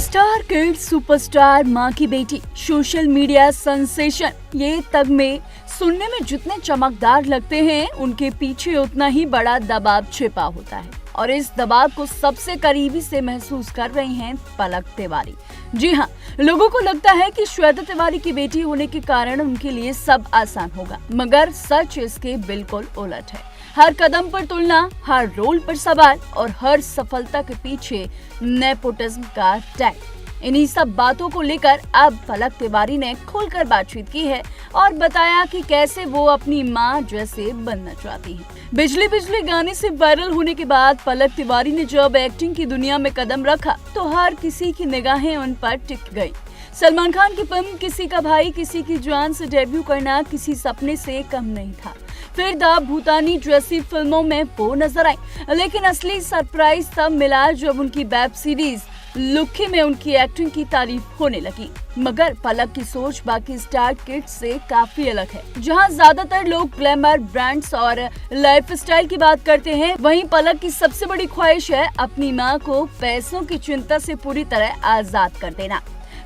Star kid superstar माँ की बेटी सोशल मीडिया सेंसेशन, ये तगमे सुनने में जितने चमकदार लगते हैं उनके पीछे उतना ही बड़ा दबाव छिपा होता है और इस दबाव को सबसे करीबी से महसूस कर रही हैं पलक तिवारी। जी हाँ, लोगों को लगता है कि श्वेता तिवारी की बेटी होने के कारण उनके लिए सब आसान होगा, मगर सच इसके बिल्कुल उलट है। हर कदम पर तुलना, हर रोल पर सवाल और हर सफलता के पीछे नेपोटिज्म का टैग। इन्हीं सब बातों को लेकर अब पलक तिवारी ने खुलकर बातचीत की है और बताया कि कैसे वो अपनी मां जैसे बनना चाहती हैं। बिजली बिजली गाने से वायरल होने के बाद पलक तिवारी ने जब एक्टिंग की दुनिया में कदम रखा तो हर किसी की निगाहें उन पर टिक गई। सलमान खान की फिल्म किसी का भाई किसी की जान से डेब्यू करना किसी सपने से कम नहीं था। फिर द भूतानी जैसी फिल्मों में वो नजर आई, लेकिन असली सरप्राइज तब मिला जब उनकी वेब सीरीज लुक्की में उनकी एक्टिंग की तारीफ होने लगी। मगर पलक की सोच बाकी स्टार किड्स से काफी अलग है। जहां ज्यादातर लोग ग्लैमर, ब्रांड्स और लाइफस्टाइल की बात करते हैं, वहीं पलक की सबसे बड़ी ख्वाहिश है अपनी मां को पैसों की चिंता से पूरी तरह आजाद कर देना।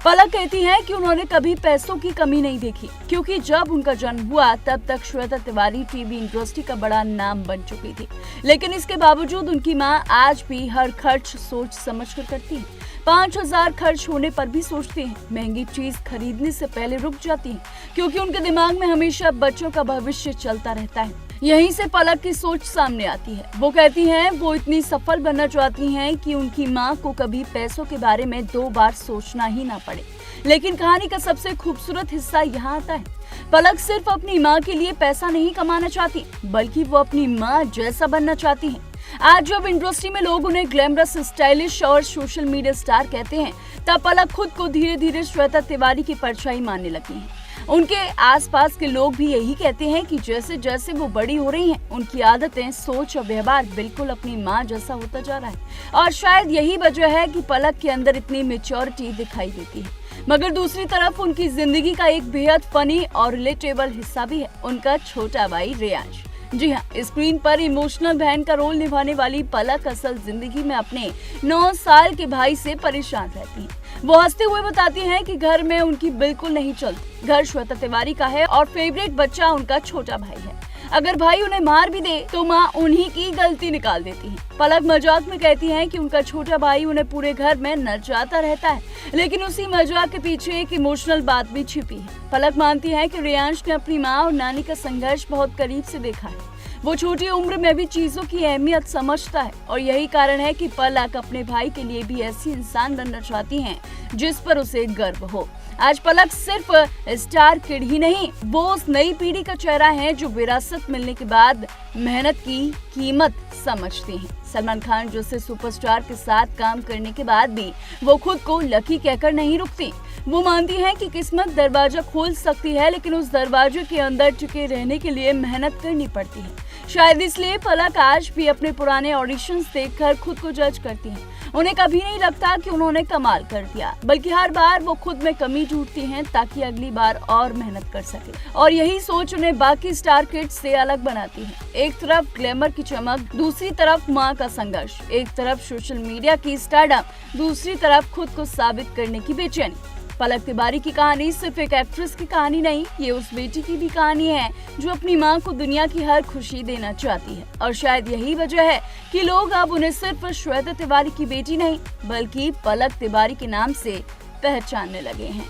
पलक कहती हैं कि उन्होंने कभी पैसों की कमी नहीं देखी, क्योंकि जब उनका जन्म हुआ तब तक श्वेता तिवारी टीवी इंडस्ट्री का बड़ा नाम बन चुकी थी। लेकिन इसके बावजूद उनकी मां आज भी हर खर्च सोच समझ कर करती है। 5,000 खर्च होने पर भी सोचती हैं। महंगी चीज खरीदने से पहले रुक जाती हैं, क्योंकि उनके दिमाग में हमेशा बच्चों का भविष्य चलता रहता है। यहीं से पलक की सोच सामने आती है। वो कहती हैं वो इतनी सफल बनना चाहती हैं कि उनकी मां को कभी पैसों के बारे में 2 बार सोचना ही ना पड़े। लेकिन कहानी का सबसे खूबसूरत हिस्सा यहाँ आता है। पलक सिर्फ अपनी मां के लिए पैसा नहीं कमाना चाहती, बल्कि वो अपनी मां जैसा बनना चाहती हैं। आज जब इंडस्ट्री में लोग उन्हें ग्लैमरस, स्टाइलिश और सोशल मीडिया स्टार कहते हैं, तब पलक खुद को धीरे धीरे श्वेता तिवारी की परछाई मानने लगी हैं। उनके आसपास के लोग भी यही कहते हैं कि जैसे जैसे वो बड़ी हो रही हैं, उनकी आदतें, सोच और व्यवहार बिल्कुल अपनी मां जैसा होता जा रहा है। और शायद यही वजह है कि पलक के अंदर इतनी मैच्योरिटी दिखाई देती है। मगर दूसरी तरफ उनकी जिंदगी का एक बेहद फनी और रिलेटेबल हिस्सा भी है, उनका छोटा भाई रियांश। जी हाँ, स्क्रीन पर इमोशनल बहन का रोल निभाने वाली पलक असल जिंदगी में अपने 9 साल के भाई से परेशान रहती है। वो हंसते हुए बताती हैं कि घर में उनकी बिल्कुल नहीं चलती। घर श्वेता तिवारी का है और फेवरेट बच्चा उनका छोटा भाई है। अगर भाई उन्हें मार भी दे तो माँ उन्हीं की गलती निकाल देती है। पलक मजाक में कहती हैं कि उनका छोटा भाई उन्हें पूरे घर में नचाता रहता है, लेकिन उसी मजाक के पीछे एक इमोशनल बात भी छिपी है। पलक मानती है कि रियांश ने अपनी माँ और नानी का संघर्ष बहुत करीब से देखा है। वो छोटी उम्र में भी चीजों की अहमियत समझता है और यही कारण है कि पलक अपने भाई के लिए भी ऐसी इंसान बनना चाहती हैं जिस पर उसे गर्व हो। आज पलक सिर्फ स्टार किड ही नहीं, वो उस नई पीढ़ी का चेहरा है जो विरासत मिलने के बाद मेहनत की कीमत समझती है। सलमान खान जैसे सुपरस्टार के साथ काम करने के बाद भी वो खुद को लकी कहकर नहीं रुकती। वो मानती है कि किस्मत दरवाजा खोल सकती है, लेकिन उस दरवाजे के अंदर टिके रहने के लिए मेहनत करनी पड़ती है। शायद इसलिए पलक आज भी अपने पुराने ऑडिशंस देखकर खुद को जज करती हैं। उन्हें कभी नहीं लगता कि उन्होंने कमाल कर दिया, बल्कि हर बार वो खुद में कमी ढूंढती हैं ताकि अगली बार और मेहनत कर सके। और यही सोच उन्हें बाकी स्टार किड्स से अलग बनाती है। एक तरफ ग्लैमर की चमक, दूसरी तरफ माँ का संघर्ष, एक तरफ सोशल मीडिया की स्टारडम, दूसरी तरफ खुद को साबित करने की बेचैनी। पलक तिवारी की कहानी सिर्फ एक एक्ट्रेस की कहानी नहीं, ये उस बेटी की भी कहानी है जो अपनी मां को दुनिया की हर खुशी देना चाहती है। और शायद यही वजह है कि लोग अब उन्हें सिर्फ श्वेता तिवारी की बेटी नहीं, बल्कि पलक तिवारी के नाम से पहचानने लगे हैं।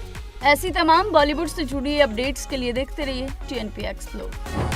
ऐसी तमाम बॉलीवुड से जुड़ी अपडेट्स के लिए देखते रहिए TNP एक्सप्लोर।